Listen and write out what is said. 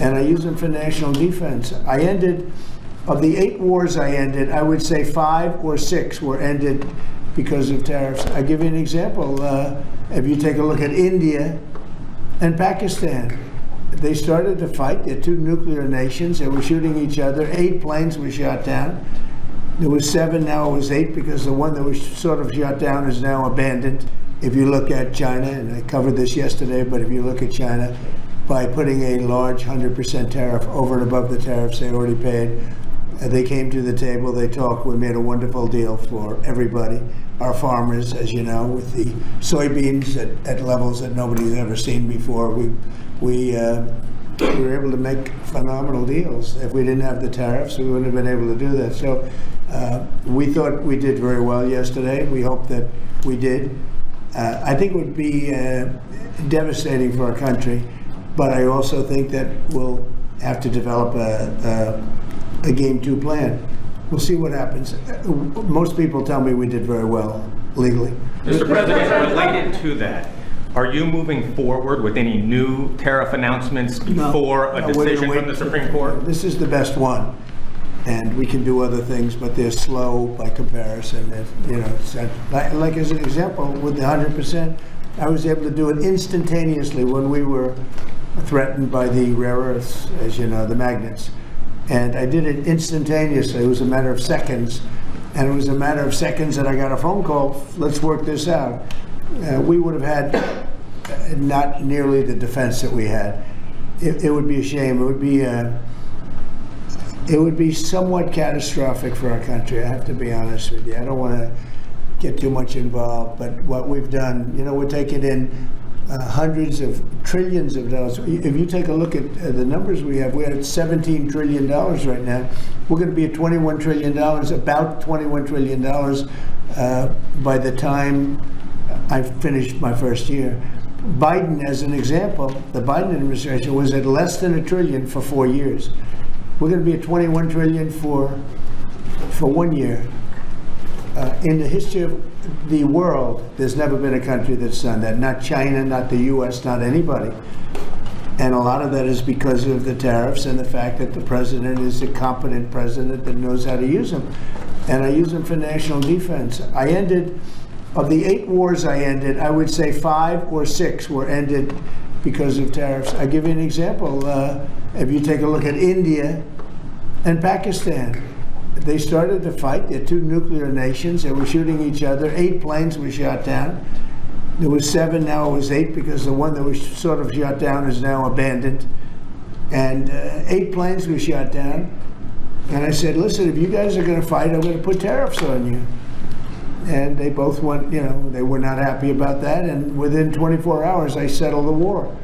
and I use them for national defense. I ended, of the 8 wars I ended, I would say 5 or 6 were ended because of tariffs. I give you an example. If you take a look at India and Pakistan, they started to fight. They're 2 nuclear nations. They were shooting each other. 8 planes were shot down. There was 7, now it was 8, because the one that was sort of shot down is now abandoned. If you look at China, and I covered this yesterday, but if you look at China, by putting a large 100% tariff over and above the tariffs they already paid, they came to the table, they talked, we made a wonderful deal for everybody. Our farmers, as you know, with the soybeans at levels that nobody's ever seen before, we were able to make phenomenal deals. If we didn't have the tariffs, we wouldn't have been able to do that. So we thought we did very well yesterday. We hope that we did. I think it would be devastating for our country, but I also think that we'll have to develop a Game 2 plan. We'll see what happens. Most people tell me we did very well legally. Mr. President, related to that, are you moving forward with any new tariff announcements before a decision from the Supreme Court? This is the best one, and we can do other things, but they're slow by comparison. You know, like as an example, with the 100%, I was able to do it instantaneously when we were threatened by the rare earths, as you know, the magnets. And I did it instantaneously. It was a matter of seconds. And it was a matter of seconds that I got a phone call, let's work this out. We would have had not nearly the defense that we had. It would be a shame. It would be somewhat catastrophic for our country, I have to be honest with you. I don't want to get too much involved, but what we've done, you know, we're taking in hundreds of trillions of dollars. If you take a look at the numbers we're at $17 trillion right now. We're going to be at $21 trillion, about $21 trillion by the time I finished my first year. Biden, as an example, the Biden administration was at less than $1 trillion for 4 years. We're going to be at $21 trillion for 1 year. In the history of the world, there's never been a country that's done that. Not China, not the U.S., not anybody. And a lot of that is because of the tariffs and the fact that the president is a competent president that knows how to use them. And I use them for national defense. I ended, of the 8 wars I ended, I would say 5 or 6 were ended because of tariffs. I give you an example. If you take a look at India and Pakistan, they started to fight. They're 2 nuclear nations. They were shooting each other. 8 planes were shot down. There was 7, now it was 8, because the one that was sort of shot down is now abandoned. And 8 planes were shot down. And I said, listen, if you guys are going to fight, I'm going to put tariffs on you. And they both went, you know, they were not happy about that. And within 24 hours, I settled the war.